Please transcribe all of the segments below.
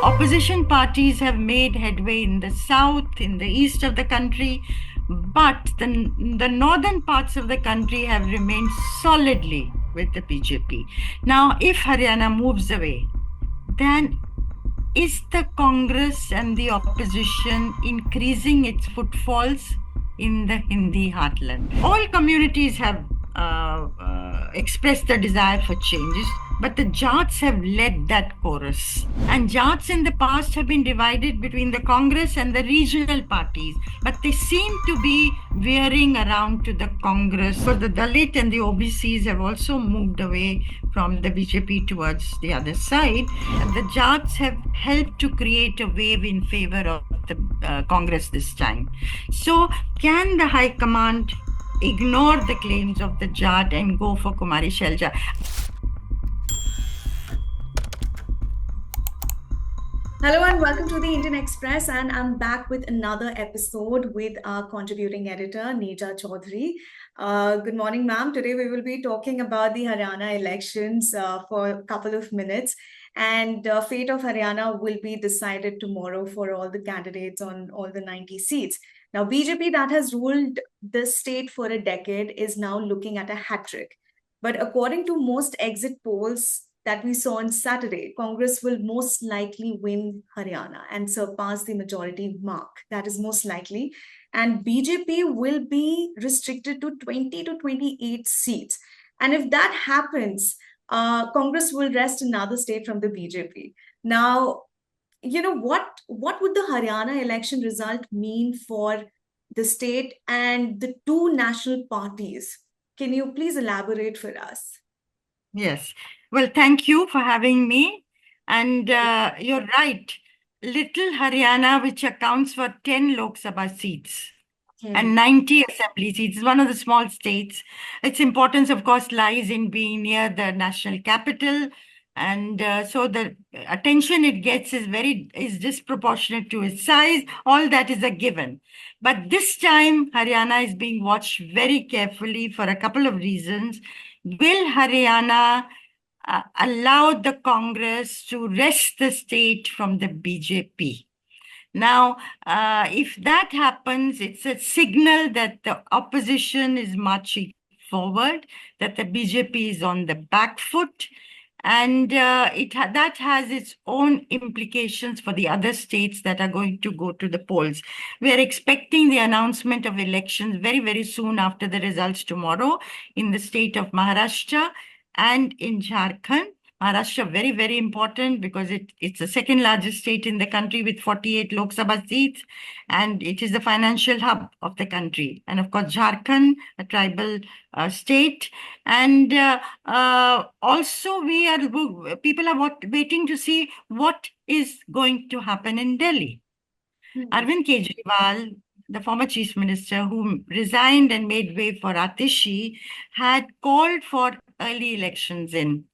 Opposition parties have made headway in the south, in the east of the country, but the northern parts of the country have remained solidly with the BJP. Now, if Haryana moves away, then is the Congress and the opposition increasing its footfalls in the Hindi heartland? All communities have expressed the desire for changes, but the Jats have led that chorus. And Jats in the past have been divided between the Congress and the regional parties, but they seem to be veering around to the Congress. So the Dalit and the OBCs have also moved away from the BJP towards the other side. And the Jats have helped to create a wave in favor of the Congress this time. So can the High Command ignore the claims of the Jat and go for Kumari Shelja? Hello and welcome to the Indian Express, and I'm back with another episode with our contributing editor Neeta Chaudhary. Good morning, ma'am. Today we will be talking about the Haryana elections for a couple of minutes, and fate of Haryana will be decided tomorrow for all the candidates on all the 90 seats. Now, BJP that has ruled this state for a decade is now looking at a hat trick. But according to most exit polls that we saw on Saturday, Congress will most likely win Haryana and surpass the majority mark. That is most likely. And BJP will be restricted to 20 to 28 seats. And if that happens, Congress will wrest another state from the BJP. Now, what would the Haryana election result mean for the state and the two national parties? Can you please elaborate for us? Yes. Well, thank you for having me. And you're right. Little Haryana, which accounts for 10 Lok Sabha seats and 90 assembly seats, is one of the small states. Its importance, of course, lies in being near the national capital. And so the attention it gets is disproportionate to its size. All that is a given. But this time, Haryana is being watched very carefully for a couple of reasons. Will Haryana allow the Congress to wrest the state from the BJP? Now, if that happens, it's a signal that the opposition is marching forward, that the BJP is on the back foot, and that has its own implications for the other states that are going to go to the polls. We are expecting the announcement of elections very, very soon after the results tomorrow in the state of Maharashtra and in Jharkhand. Maharashtra, very, very important because it's the second largest state in the country with 48 Lok Sabha seats, and it is the financial hub of the country. And of course, Jharkhand, a tribal state. And also, people are waiting to see what is going to happen in Delhi. Arvind Kejriwal, the former chief minister who resigned and made way for Atishi, had called for early elections in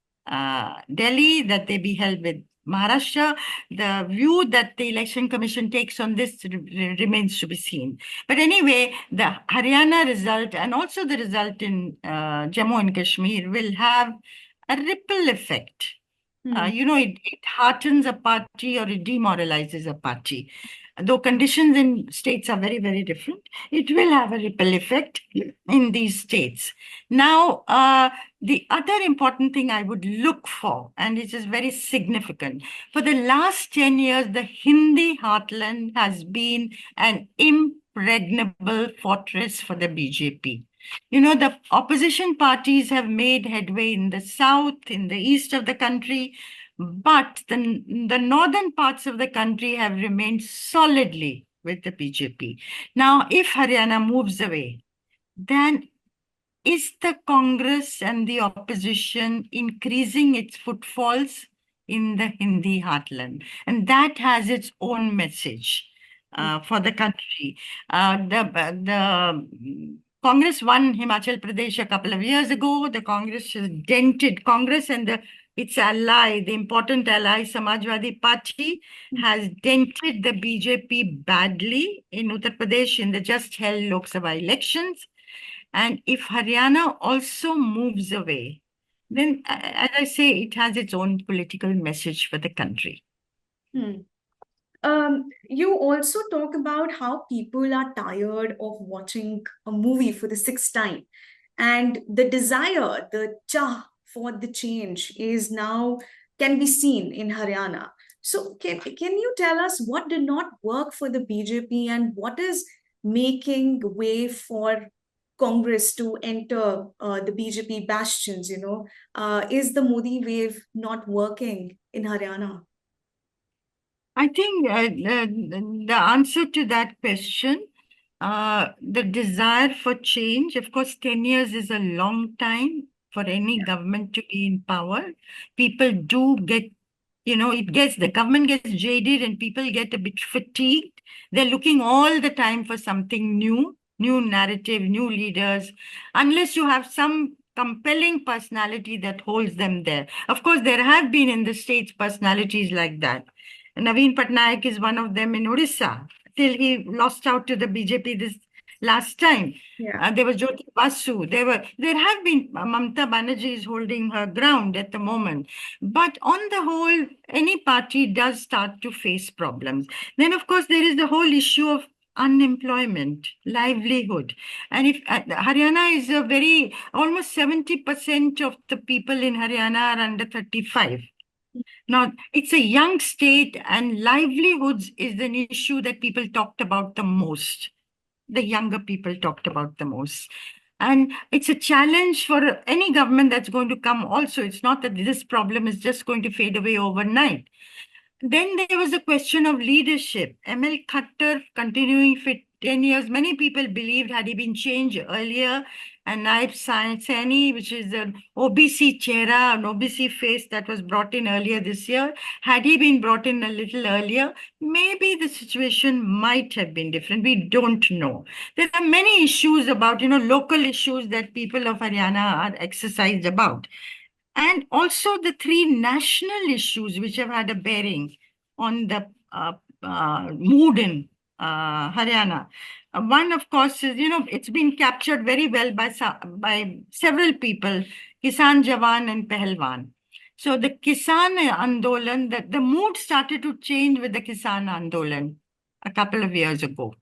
Delhi, that they be held with Maharashtra. The view that the election commission takes on this remains to be seen. But anyway, the Haryana result and also the result in Jammu and Kashmir will have a ripple effect. It heartens a party or it demoralizes a party. Though conditions in states are very, very different, it will have a ripple effect in these states. Now, the other important thing I would look for, and it is very significant, for the last 10 years, the Hindi heartland has been an impregnable fortress for the BJP. The opposition parties have made headway in the south, in the east of the country, but the northern parts of the country have remained solidly with the BJP. Now, if Haryana moves away, then is the Congress and the opposition increasing its footfalls in the Hindi heartland? And that has its own message for the country. The Congress won Himachal Pradesh a couple of years ago. The Congress has dented Congress and its ally, the important ally, Samajwadi Party, has dented the BJP badly in Uttar Pradesh in the just held Lok Sabha elections. And if Haryana also moves away, then, as I say, it has its own political message for the country. Hmm. You also talk about how people are tired of watching a movie for the sixth time, and the desire, the chah for the change is now can be seen in Haryana. So, can you tell us what did not work for the BJP and what is making way for Congress to enter the BJP bastions? Is the Modi wave not working in Haryana? I think the answer to that question, the desire for change, of course, 10 years is a long time for any government to be in power. People do get, the government gets jaded and people get a bit fatigued. They're looking all the time for something new, new narrative, new leaders, unless you have some compelling personality that holds them there. Of course, there have been in the States personalities like that. Naveen Patnaik is one of them in Odisha, till he lost out to the BJP this last time. Yeah. There was Jyoti Basu. There have been, Mamata Banerjee is holding her ground at the moment. But on the whole, any party does start to face problems. Then, of course, there is the whole issue of unemployment, livelihood. And if Haryana is a very, almost 70% of the people in Haryana are under 35. Now, it's a young state, and livelihoods is an issue that people talked about the most. The younger people talked about the most. And it's a challenge for any government that's going to come also. It's not that this problem is just going to fade away overnight. Then there was a question of leadership. ML Khattar continuing for 10 years. Many people believed had he been changed earlier, and Naib Saini, which is an OBC chehra, an OBC face that was brought in earlier this year, had he been brought in a little earlier, maybe the situation might have been different. We don't know. There are many issues about, local issues that people of Haryana are exercised about. And also the three national issues which have had a bearing on the mood in Haryana. One, of course, is, it's been captured very well by several people, Kisan Jawan and Pehelwan. So the Kisan Andolan, the mood started to change with the Kisan Andolan a couple of years ago.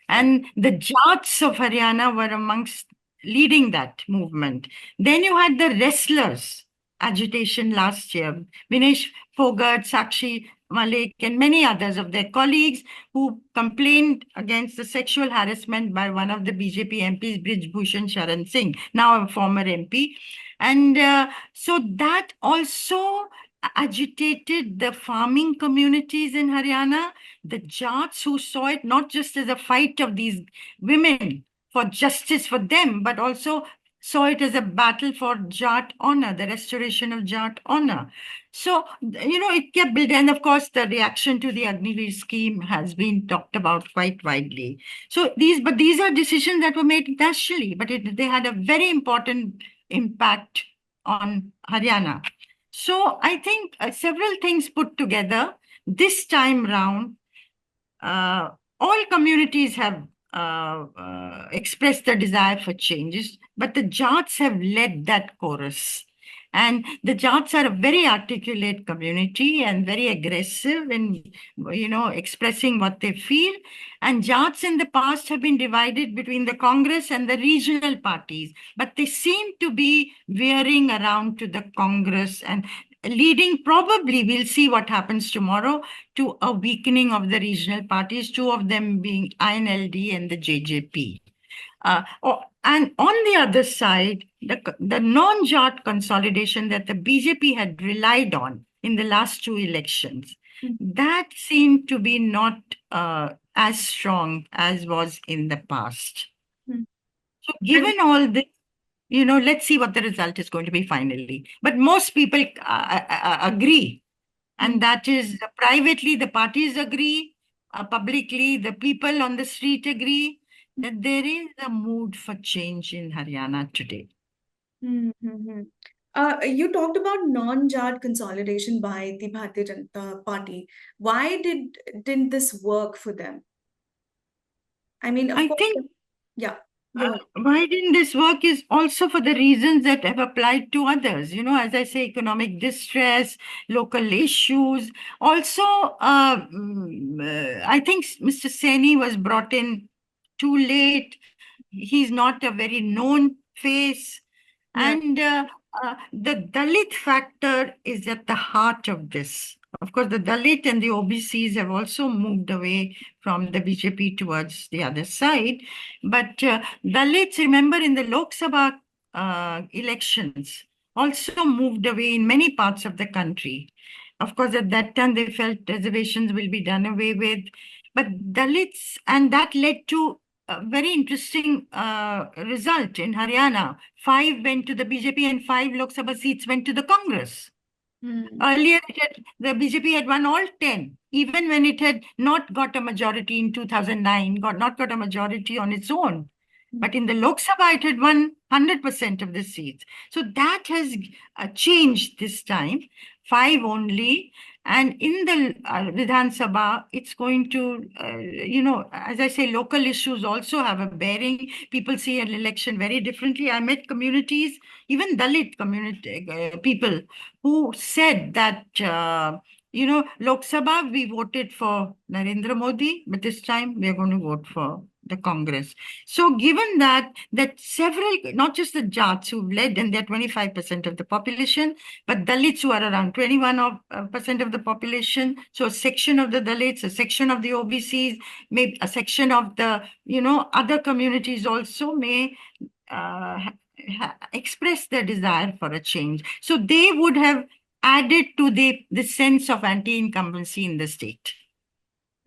And the Jats of Haryana were amongst leading that movement. Then you had the wrestlers agitation last year. Vinesh Fogart, Sakshi Malik, and many others of their colleagues who complained against the sexual harassment by one of the BJP MPs, Brij Bhushan Sharan Singh, now a former MP. And so that also agitated the farming communities in Haryana, the Jats who saw it not just as a fight of these women for justice for them, but also saw it as a battle for Jat honor, the restoration of Jat honor. So, it kept building. And of course, the reaction to the Agniveer scheme has been talked about quite widely. So these are decisions that were made nationally, but they had a very important impact on Haryana. So I think several things put together this time round, all communities have expressed the desire for changes, but the Jats have led that chorus. And the Jats are a very articulate community and very aggressive in, expressing what they feel. And Jats in the past have been divided between the Congress and the regional parties, but they seem to be veering around to the Congress and leading, probably, we'll see what happens tomorrow, to a weakening of the regional parties, two of them being INLD and the JJP. And on the other side, the non-Jat consolidation that the BJP had relied on in the last two elections, that seemed to be not as strong as was in the past. So given all this, let's see what the result is going to be finally. But most people agree. And that is privately, the parties agree, publicly, the people on the street agree that there is a mood for change in Haryana today. You talked about non-Jat consolidation by the Bharatiya Janata Party. Why didn't this work for them? I mean, of I course, think yeah. why didn't this work is also for the reasons that have applied to others. As I say, economic distress, local issues. Also, I think Mr. Saini was brought in too late. He's not a very known face. Yeah. And the Dalit factor is at the heart of this. Of course, the Dalit and the OBCs have also moved away from the BJP towards the other side. But Dalits, remember, in the Lok Sabha elections, also moved away in many parts of the country. Of course, at that time, they felt reservations will be done away with. But Dalits, and that led to a very interesting result in Haryana. 5 went to the BJP and 5 Lok Sabha seats went to the Congress. Earlier, the BJP had won all 10, even when it had not got a majority in 2009, not got a majority on its own. But in the Lok Sabha, it had won 100% of the seats. So that has changed this time, 5 only. And in the Vidhan Sabha, it's going to, as I say, local issues also have a bearing. People see an election very differently. I met communities, even Dalit community people, who said that, Lok Sabha, we voted for Narendra Modi, but this time we are going to vote for the Congress. So given that several, not just the Jats who've led, and they're 25% of the population, but Dalits who are around 21% of the population. So a section of the Dalits, a section of the OBCs, maybe a section of the, other communities also may express their desire for a change. So they would have added to the sense of anti-incumbency in the state.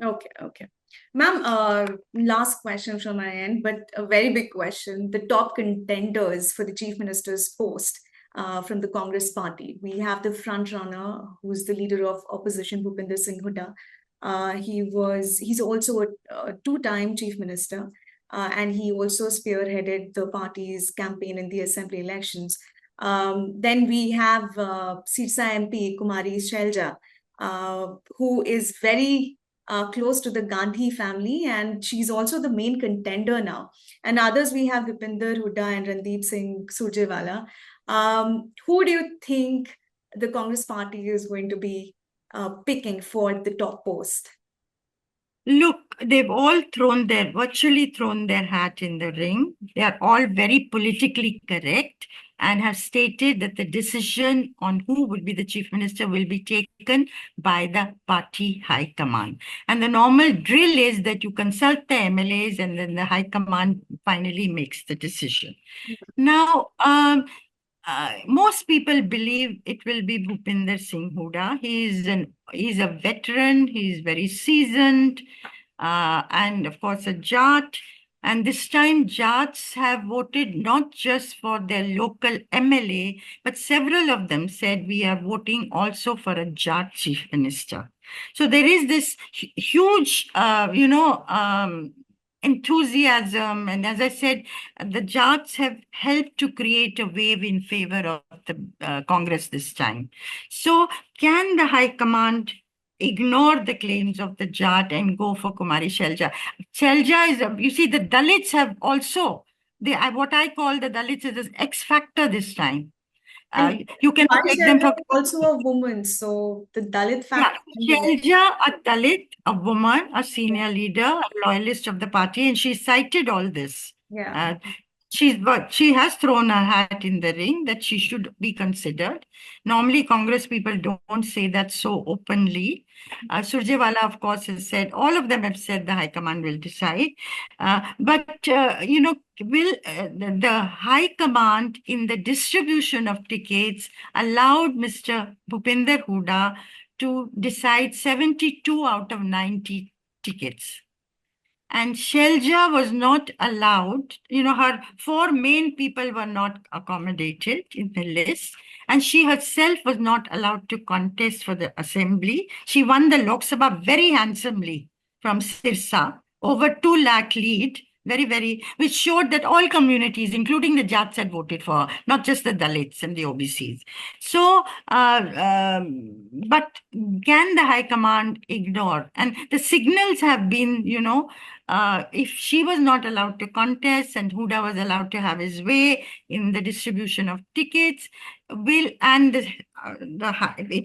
Okay. Ma'am, last question from my end, but a very big question. The top contenders for the Chief Minister's post from the Congress party. We have the front runner, who's the leader of opposition, Bhupinder Singh Hooda. He's also a two-time Chief Minister, and he also spearheaded the party's campaign in the assembly elections. Then we have Sirsa MP, Kumari Shelja, who is very close to the Gandhi family, and she's also the main contender now. And others, we have Bhupinder Hooda and Randeep Singh Surjewala. Who do you think the Congress party is going to be picking for the top post? Look, they've all virtually thrown their hat in the ring. They are all very politically correct and have stated that the decision on who would be the chief minister will be taken by the party high command. And the normal drill is that you consult the MLAs and then the high command finally makes the decision. Now, most people believe it will be Bhupinder Singh Hooda. He's a veteran, he's very seasoned, and of course a Jat. And this time Jats have voted not just for their local MLA, but several of them said we are voting also for a Jat chief minister. So there is this huge, enthusiasm. And as I said, the Jats have helped to create a wave in favor of the Congress this time. So can the High Command ignore the claims of the Jat and go for Kumari Shelja? Shelja is, you see, the Dalits have also, what I call the Dalits is an X factor this time. You can take them for also a woman, so the Dalit factor. Yeah, Shelja, a Dalit, a woman, a senior leader, a loyalist of the party, and she cited all this. Yeah. She has thrown her hat in the ring that she should be considered. Normally, Congress people don't say that so openly. Surjewala, of course, has said, all of them have said the High Command will decide. But will the High Command in the distribution of tickets allowed Mr. Bhupinder Hooda to decide 72 out of 90 tickets. And Shelja was not allowed, her 4 main people were not accommodated in the list. And she herself was not allowed to contest for the assembly. She won the Lok Sabha very handsomely from Sirsa, over 2 lakh lead, which showed that all communities, including the Jats, had voted for her, not just the Dalits and the OBCs. So, but can the High Command ignore? And the signals have been, if she was not allowed to contest and Huda was allowed to have his way in the distribution of tickets, it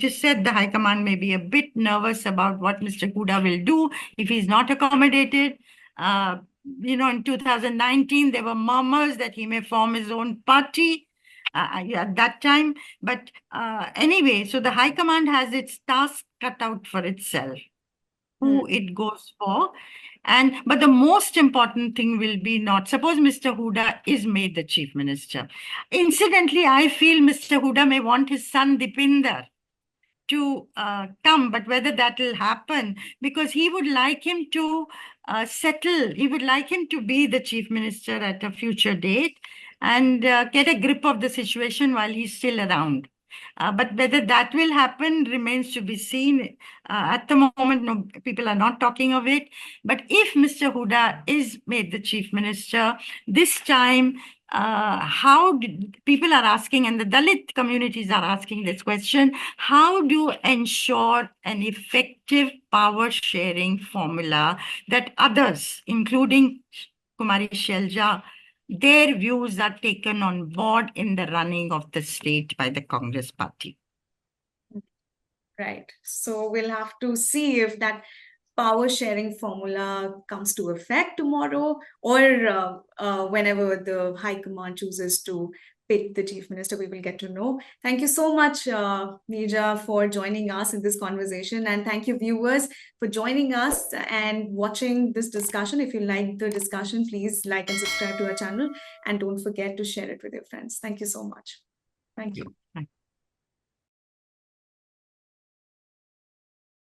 is said the High Command may be a bit nervous about what Mr. Huda will do if he's not accommodated. In 2019, there were murmurs that he may form his own party at that time. But anyway, so the High Command has its task cut out for itself, who it goes for. But the most important thing will be not, suppose Mr. Huda is made the chief minister. Incidentally, I feel Mr. Huda may want his son Dipinder to come, but whether that will happen, because he would like him to settle, he would like him to be the chief minister at a future date and get a grip of the situation while he's still around. But whether that will happen remains to be seen. At the moment, no, people are not talking of it. But if Mr. Huda is made the chief minister, this time, people are asking, and the Dalit communities are asking this question, how do ensure an effective power sharing formula that others, including Kumari Shelja, their views are taken on board in the running of the state by the Congress party? Right. So we'll have to see if that power sharing formula comes to effect tomorrow, or whenever the High Command chooses to pick the chief minister, we will get to know. Thank you so much, Neerja, for joining us in this conversation. And thank you, viewers, for joining us and watching this discussion. If you like the discussion, please like and subscribe to our channel. And don't forget to share it with your friends. Thank you so much. Thank you.